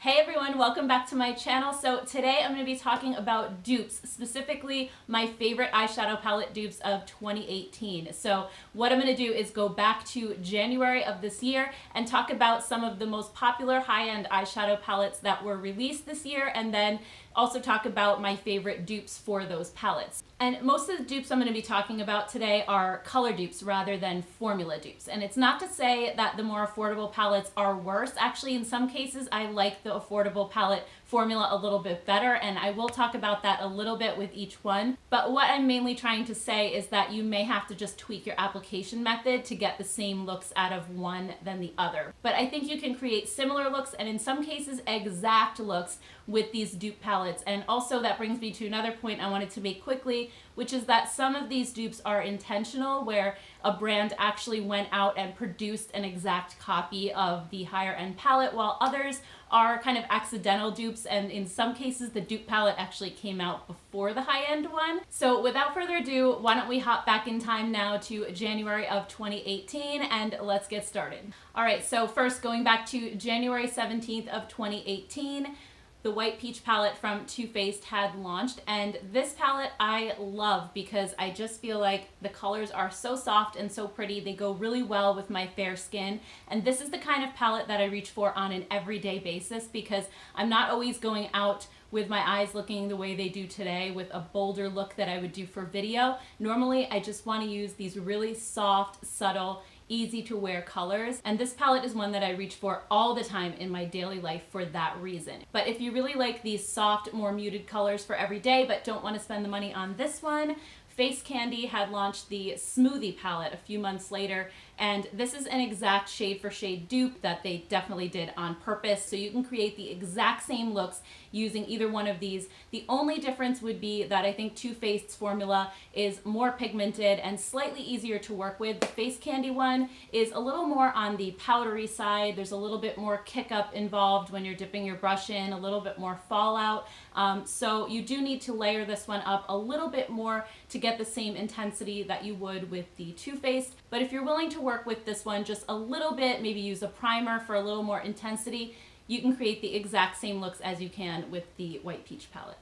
Hey everyone, welcome back to my channel. So today I'm going to be talking about dupes, specifically my favorite eyeshadow palette dupes of 2018. So what I'm going to do is go back to January of this year and talk about some of the most popular high-end eyeshadow palettes that were released this year, and then also talk about my favorite dupes for those palettes. And most of the dupes I'm going to be talking about today are color dupes rather than formula dupes. And it's not to say that the more affordable palettes are worse. Actually, in some cases, I like the affordable palette formula a little bit better, and I will talk about that a little bit with each one. But what I'm mainly trying to say is that you may have to just tweak your application method to get the same looks out of one than the other. But I think you can create similar looks, and in some cases exact looks, with these dupe palettes. And also that brings me to another point I wanted to make quickly, which is that some of these dupes are intentional, where a brand actually went out and produced an exact copy of the higher end palette, while others are kind of accidental dupes, and in some cases the dupe palette actually came out before the high-end one. So without further ado, why don't we hop back in time now to January of 2018 and let's get started. Alright, so first going back to January 17th of 2018, the White Peach palette from Too Faced had launched, and this palette I love because I just feel like the colors are so soft and so pretty. They go really well with my fair skin, and this is the kind of palette that I reach for on an everyday basis because I'm not always going out with my eyes looking the way they do today with a bolder look that I would do for video. Normally I just want to use these really soft, subtle, easy to wear colors, and this palette is one that I reach for all the time in my daily life for that reason. But if you really like these soft, more muted colors for every day but don't want to spend the money on this one, Face Candy had launched the Smoothie palette a few months later, and this is an exact shade for shade dupe that they definitely did on purpose, so you can create the exact same looks using either one of these. The only difference would be that I think Too Faced's formula is more pigmented and slightly easier to work with. The Face Candy one is a little more on the powdery side. There's a little bit more kick up involved when you're dipping your brush in, a little bit more fallout. So you do need to layer this one up a little bit more to get the same intensity that you would with the Too Faced. But if you're willing to work with this one just a little bit, maybe use a primer for a little more intensity, you can create the exact same looks as you can with the White Peach palette.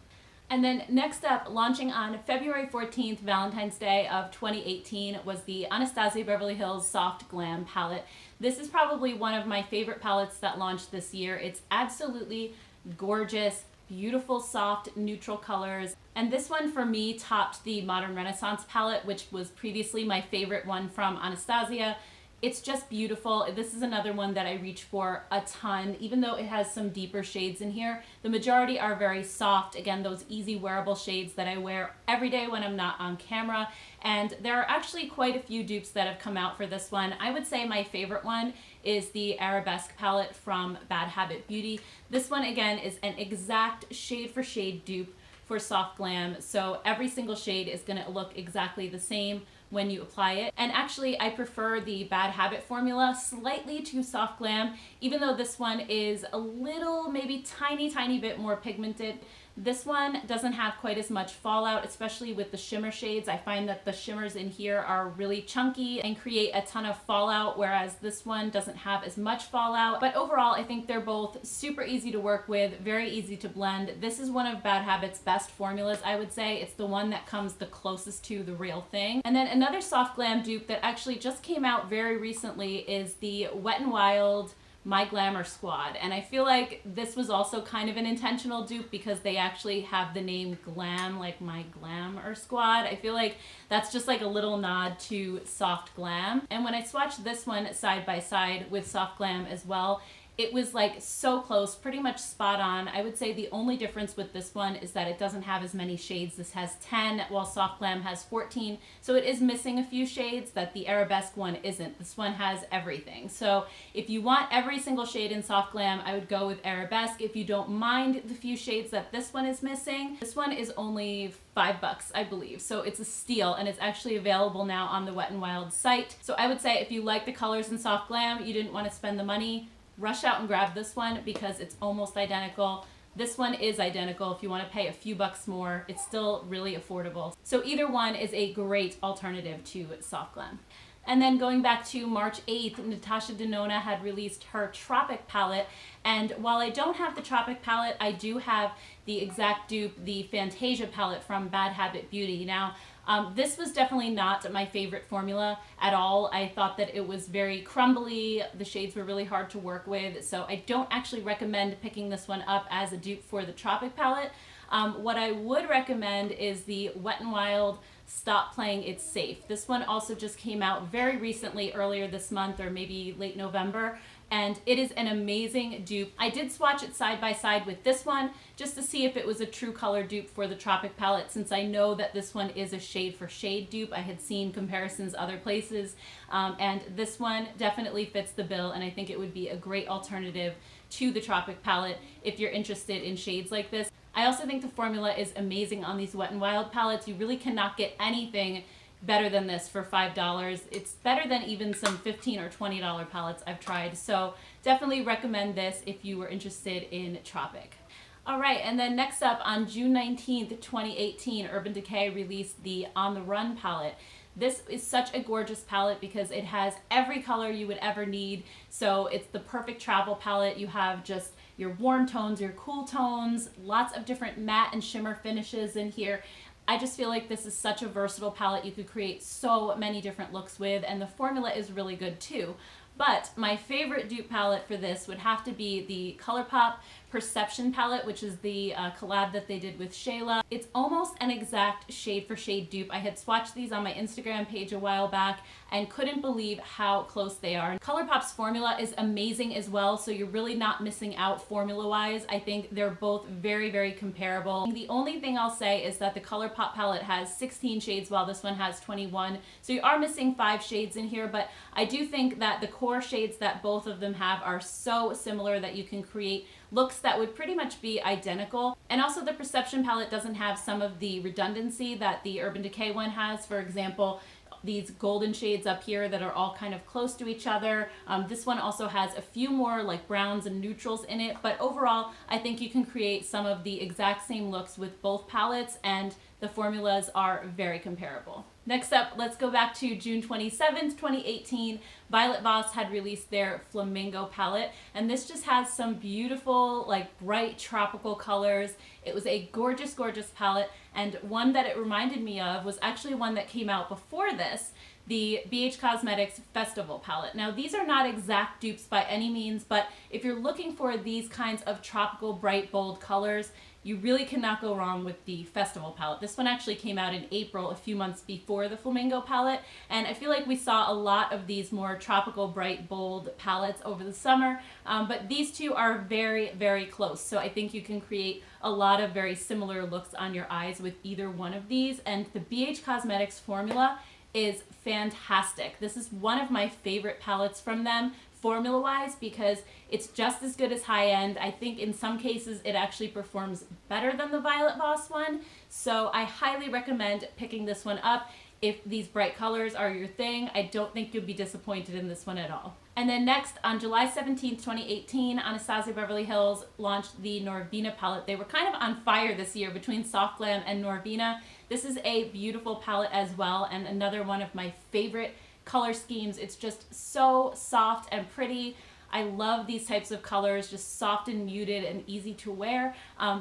And then next up, launching on February 14th, Valentine's Day of 2018, was the Anastasia Beverly Hills Soft Glam palette. This is probably one of my favorite palettes that launched this year. It's absolutely gorgeous, beautiful, soft, neutral colors. And this one for me topped the Modern Renaissance palette, which was previously my favorite one from Anastasia. It's just beautiful. This is another one that I reach for a ton, even though it has some deeper shades in here. The majority are very soft. Again, those easy wearable shades that I wear every day when I'm not on camera. And there are actually quite a few dupes that have come out for this one. I would say my favorite one is the Arabesque palette from Bad Habit Beauty. This one, again, is an exact shade for shade dupe for Soft Glam. So every single shade is gonna look exactly the same when you apply it. And actually I prefer the Bad Habit formula slightly to Soft Glam, even though this one is a little, maybe tiny bit more pigmented. This one doesn't have quite as much fallout, especially with the shimmer shades. I find that the shimmers in here are really chunky and create a ton of fallout, whereas this one doesn't have as much fallout. But overall, I think they're both super easy to work with, very easy to blend. This is one of Bad Habit's best formulas, I would say. It's the one that comes the closest to the real thing. And then another Soft Glam dupe that actually just came out very recently is the Wet n Wild My Glamour Squad, and I feel like this was also kind of an intentional dupe because they actually have the name Glam, like My Glamour Squad. I feel like that's just like a little nod to Soft Glam. And when I swatched this one side by side with Soft Glam as well, it was like so close, pretty much spot on. I would say the only difference with this one is that it doesn't have as many shades. This has 10 while Soft Glam has 14. So it is missing a few shades that the Arabesque one isn't. This one has everything. So if you want every single shade in Soft Glam, I would go with Arabesque. If you don't mind the few shades that this one is missing, this one is only $5, I believe. So it's a steal, and it's actually available now on the Wet n Wild site. So I would say if you like the colors in Soft Glam, you didn't want to spend the money, rush out and grab this one because it's almost identical. This one is identical. If you want to pay a few bucks more, it's still really affordable. So either one is a great alternative to Soft Glam. And then going back to March 8th, Natasha Denona had released her Tropic palette. And while I don't have the Tropic palette, I do have the exact dupe, the Fantasia palette from Bad Habit Beauty. Now, this was definitely not my favorite formula at all. I thought that it was very crumbly. The shades were really hard to work with. So I don't actually recommend picking this one up as a dupe for the Tropic palette. What I would recommend is the Wet n Wild Stop Playing It's Safe. This one also just came out very recently, earlier this month or maybe late November, and it is an amazing dupe. I did swatch it side by side with this one just to see if it was a true color dupe for the Tropic palette, since I know that this one is a shade for shade dupe. I had seen comparisons other places, and this one definitely fits the bill, and I think it would be a great alternative to the Tropic palette if you're interested in shades like this. I also think the formula is amazing on these Wet n Wild palettes. You really cannot get anything better than this for $5. It's better than even some $15 or $20 palettes I've tried. So definitely recommend this if you were interested in Tropic. All right, and then next up on June 19th, 2018, Urban Decay released the On the Run palette. This is such a gorgeous palette because it has every color you would ever need. So it's the perfect travel palette. You have just your warm tones, your cool tones, lots of different matte and shimmer finishes in here. I just feel like this is such a versatile palette. You could create so many different looks with, and the formula is really good too. But my favorite dupe palette for this would have to be the ColourPop Perception palette, which is the collab that they did with Shayla. It's almost an exact shade for shade dupe. I had swatched these on my Instagram page a while back and couldn't believe how close they are. ColourPop's formula is amazing as well, so you're really not missing out formula-wise. I think they're both very, very comparable. The only thing I'll say is that the ColourPop palette has 16 shades while this one has 21, so you are missing 5 shades in here, but I do think that the core shades that both of them have are so similar that you can create looks that would pretty much be identical. And also the Perception palette doesn't have some of the redundancy that the Urban Decay one has. For example, these golden shades up here that are all kind of close to each other. This one also has a few more like browns and neutrals in it, but overall I think you can create some of the exact same looks with both palettes, and the formulas are very comparable. Next up, let's go back to June 27th, 2018. Violet Voss had released their Flamingo palette, and this just has some beautiful, like bright tropical colors. It was a gorgeous, gorgeous palette, and one that it reminded me of was actually one that came out before this, the BH Cosmetics Festival palette. Now, these are not exact dupes by any means, but if you're looking for these kinds of tropical, bright, bold colors, you really cannot go wrong with the Festival palette. This one actually came out in April, a few months before the Flamingo palette, and I feel like we saw a lot of these more tropical, bright, bold palettes over the summer, but these two are very, very close. So I think you can create a lot of very similar looks on your eyes with either one of these, and the BH Cosmetics formula is fantastic. This is one of my favorite palettes from them, formula-wise, because it's just as good as high-end. I think in some cases it actually performs better than the Violet Voss one, so I highly recommend picking this one up. If these bright colors are your thing, I don't think you'll be disappointed in this one at all. And then next, on July 17th, 2018, Anastasia Beverly Hills launched the Norvina palette. They were kind of on fire this year between Soft Glam and Norvina. This is a beautiful palette as well, and another one of my favorite color schemes. It's just so soft and pretty. I love these types of colors, just soft and muted and easy to wear.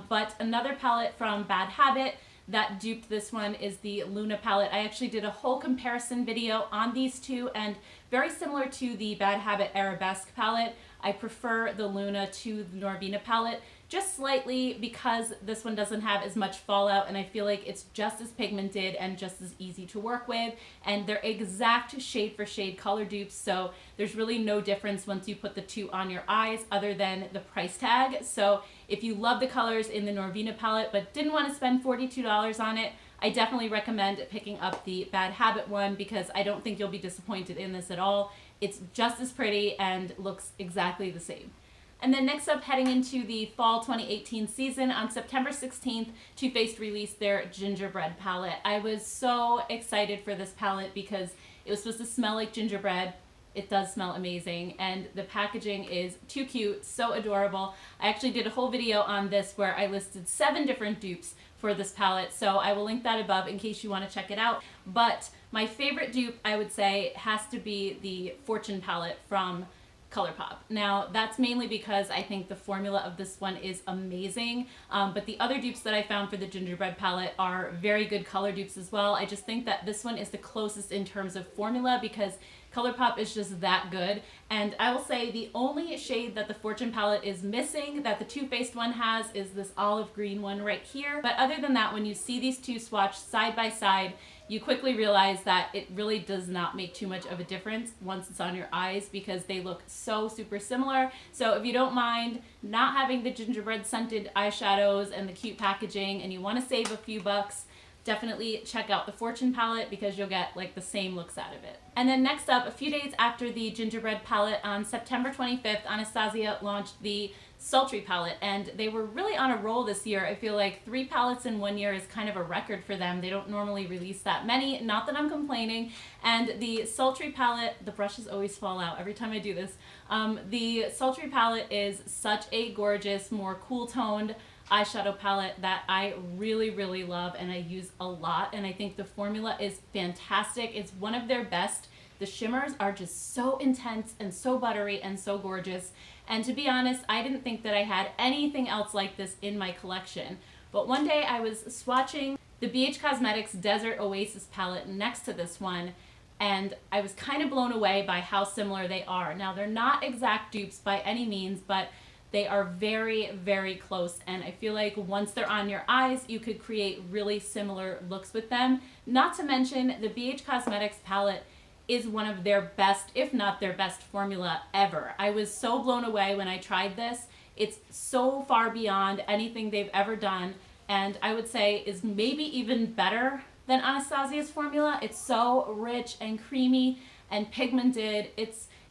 But another palette from Bad Habit that duped this one is the Luna palette. I actually did a whole comparison video on these two, and very similar to the Bad Habit Arabesque palette, I prefer the Luna to the Norvina palette, just slightly because this one doesn't have as much fallout, and I feel like it's just as pigmented and just as easy to work with, and they're exact shade for shade color dupes, so there's really no difference once you put the two on your eyes other than the price tag. So if you love the colors in the Norvina palette but didn't want to spend $42 on it, I definitely recommend picking up the Bad Habit one because I don't think you'll be disappointed in this at all. It's just as pretty and looks exactly the same. And then next up, heading into the fall 2018 season, on September 16th, Too Faced released their Gingerbread palette. I was so excited for this palette because it was supposed to smell like gingerbread. it does smell amazing, and the packaging is too cute, so adorable. I actually did a whole video on this where I listed 7 different dupes for this palette, so I will link that above in case you want to check it out. But my favorite dupe, I would say, has to be the Fortune palette from ColourPop. Now, that's mainly because I think the formula of this one is amazing, but the other dupes that I found for the Gingerbread palette are very good color dupes as well. I just think that this one is the closest in terms of formula because ColourPop is just that good. And I will say the only shade that the Fortune palette is missing that the Too Faced one has is this olive green one right here. But other than that, when you see these two swatched side by side, you quickly realize that it really does not make too much of a difference once it's on your eyes because they look so super similar. So if you don't mind not having the gingerbread scented eyeshadows and the cute packaging and you want to save a few bucks, definitely check out the Fortune palette because you'll get like the same looks out of it. And then next up, a few days after the Gingerbread palette, on September 25th, Anastasia launched the Sultry palette, and they were really on a roll this year. I feel like 3 palettes in 1 year is kind of a record for them. They don't normally release that many, not that I'm complaining. And the Sultry palette, the brushes always fall out every time I do this. The Sultry palette is such a gorgeous, more cool toned eyeshadow palette that I really, really love and I use a lot, and I think the formula is fantastic. It's one of their best. The shimmers are just so intense and so buttery and so gorgeous, and to be honest, I didn't think that I had anything else like this in my collection. But one day I was swatching the BH Cosmetics Desert Oasis palette next to this one, and I was kind of blown away by how similar they are. Now, they're not exact dupes by any means, but they are very, very close, and I feel like once they're on your eyes, you could create really similar looks with them. Not to mention, the BH Cosmetics palette is one of their best, if not their best formula ever. I was so blown away when I tried this. It's so far beyond anything they've ever done, and I would say is maybe even better than Anastasia's formula. It's so rich and creamy and pigmented.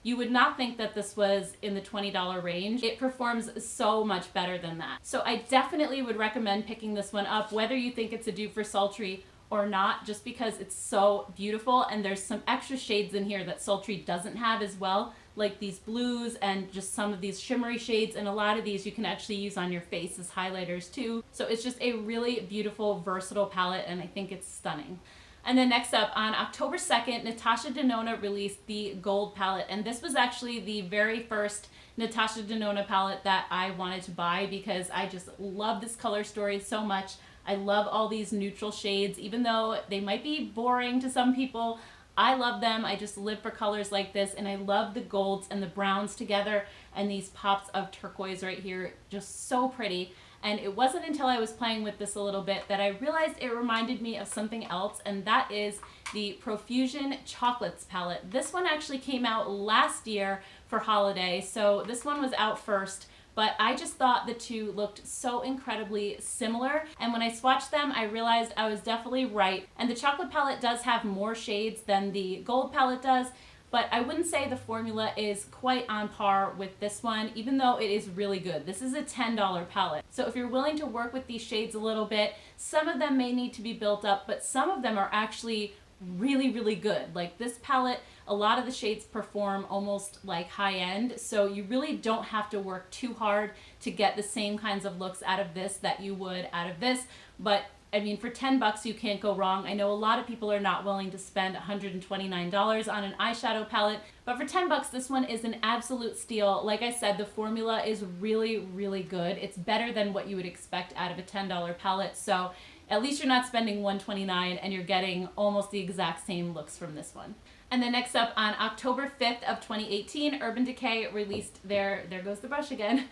You would not think that this was in the $20 range. It performs so much better than that. So I definitely would recommend picking this one up, whether you think it's a dupe for Sultry or not, just because it's so beautiful, and there's some extra shades in here that Sultry doesn't have as well, like these blues and just some of these shimmery shades, and a lot of these you can actually use on your face as highlighters too. So it's just a really beautiful, versatile palette, and I think it's stunning. And then next up, on October 2nd, Natasha Denona released the Gold palette, and this was actually the very first Natasha Denona palette that I wanted to buy because I just love this color story so much. I love all these neutral shades, even though they might be boring to some people. I love them. I just live for colors like this, and I love the golds and the browns together and these pops of turquoise right here, just so pretty. And it wasn't until I was playing with this a little bit that I realized it reminded me of something else, and that is the Profusion Chocolates palette. This one actually came out last year for holiday, so this one was out first, but I just thought the two looked so incredibly similar, and when I swatched them, I realized I was definitely right. And the chocolate palette does have more shades than the gold palette does, but I wouldn't say the formula is quite on par with this one, even though it is really good. This is a $10 palette. So if you're willing to work with these shades a little bit, some of them may need to be built up, but some of them are actually really, really good. Like this palette, a lot of the shades perform almost like high end, so you really don't have to work too hard to get the same kinds of looks out of this that you would out of this. But I mean, for 10 bucks, you can't go wrong. I know a lot of people are not willing to spend $129 on an eyeshadow palette, but for 10 bucks, this one is an absolute steal. Like I said, the formula is really, really good. It's better than what you would expect out of a $10 palette, so at least you're not spending $129 and you're getting almost the exact same looks from this one. And then next up, on October 5th of 2018, Urban Decay released their, there goes the brush again,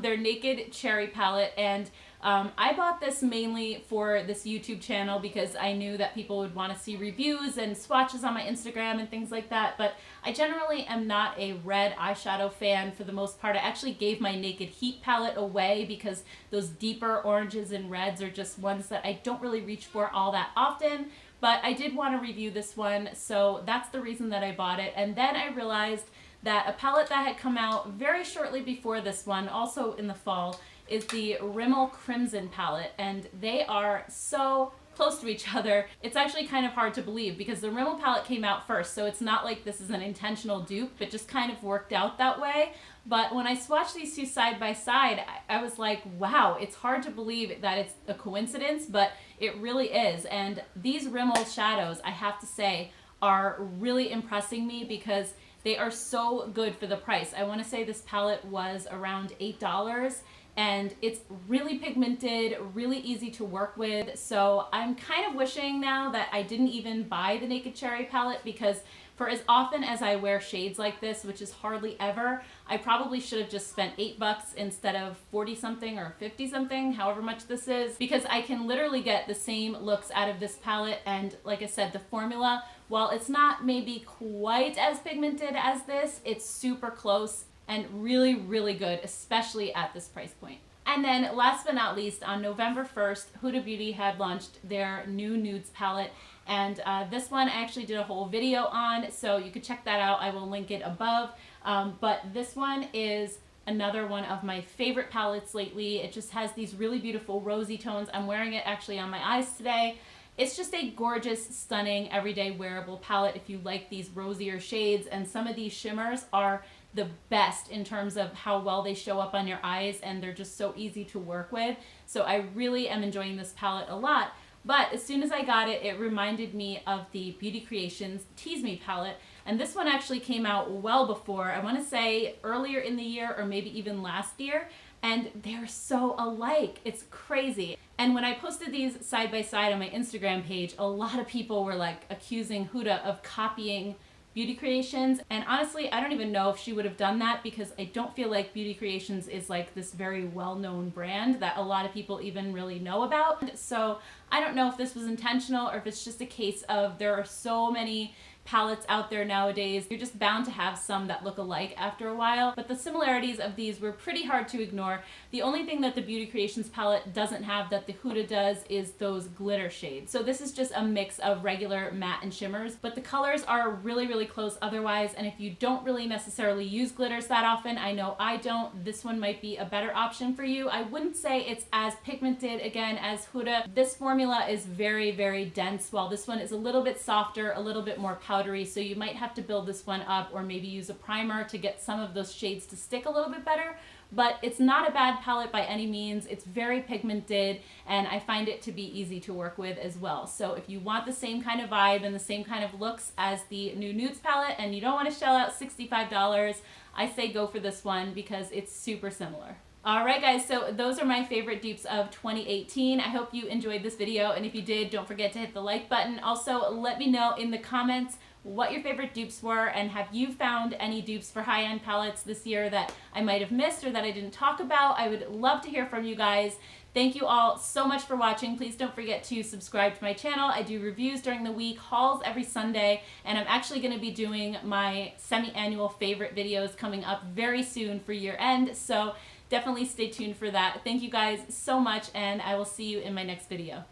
their Naked Cherry palette. And I bought this mainly for this YouTube channel because I knew that people would want to see reviews and swatches on my Instagram and things like that. But I generally am not a red eyeshadow fan for the most part. I actually gave my Naked Heat palette away because those deeper oranges and reds are just ones that I don't really reach for all that often. But I did want to review this one, so that's the reason that I bought it. And then I realized that a palette that had come out very shortly before this one, also in the fall, is the Rimmel Crimson palette. And they are so close to each other, it's actually kind of hard to believe because the Rimmel palette came out first, so it's not like this is an intentional dupe. It just kind of worked out that way. But when I swatched these two side by side, I was like, wow, it's hard to believe that it's a coincidence, but it really is. And these Rimmel shadows, I have to say, are really impressing me because they are so good for the price. I want to say this palette was around $8, and it's really pigmented, really easy to work with. So I'm kind of wishing now that I didn't even buy the Naked Cherry palette, because for as often as I wear shades like this, which is hardly ever, I probably should have just spent $8 instead of 40 something or 50 something, however much this is, because I can literally get the same looks out of this palette. And like I said, the formula, while it's not maybe quite as pigmented as this, it's super close and really, really good, especially at this price point. And then last but not least, on November 1st, Huda Beauty had launched their new nudes palette. And this one I actually did a whole video on, so you could check that out. I will link it above. But this one is another one of my favorite palettes lately. It just has these really beautiful rosy tones. I'm wearing it actually on my eyes today. It's just a gorgeous, stunning, everyday wearable palette if you like these rosier shades. And some of these shimmers are the best in terms of how well they show up on your eyes, and they're just so easy to work with. So I really am enjoying this palette a lot. But as soon as I got it, it reminded me of the Beauty Creations Tease Me palette. And this one actually came out well before, I want to say earlier in the year or maybe even last year. And they're so alike. It's crazy. And when I posted these side by side on my Instagram page, a lot of people were like accusing Huda of copying Beauty Creations. And honestly, I don't even know if she would have done that, because I don't feel like Beauty Creations is like this very well-known brand that a lot of people even really know about. So I don't know if this was intentional or if it's just a case of there are so many palettes out there nowadays. You're just bound to have some that look alike after a while, but the similarities of these were pretty hard to ignore. The only thing that the Beauty Creations palette doesn't have that the Huda does is those glitter shades. So this is just a mix of regular matte and shimmers, but the colors are really, really close otherwise. And if you don't really necessarily use glitters that often, I know I don't, this one might be a better option for you. I wouldn't say it's as pigmented, again, as Huda. This formula is very, very dense, while this one is a little bit softer, a little bit more powdery, so you might have to build this one up or maybe use a primer to get some of those shades to stick a little bit better. But it's not a bad palette by any means. It's very pigmented, and I find it to be easy to work with as well. So if you want the same kind of vibe and the same kind of looks as the new nudes palette and you don't want to shell out $65, I say go for this one because it's super similar. Alright guys, so those are my favorite dupes of 2018. I hope you enjoyed this video, and if you did, don't forget to hit the like button. Also, let me know in the comments what your favorite dupes were, and have you found any dupes for high-end palettes this year that I might have missed or that I didn't talk about. I would love to hear from you guys. Thank you all so much for watching. Please don't forget to subscribe to my channel. I do reviews during the week, hauls every Sunday, and I'm actually going to be doing my semi-annual favorite videos coming up very soon for year end, so definitely stay tuned for that. Thank you guys so much, and I will see you in my next video.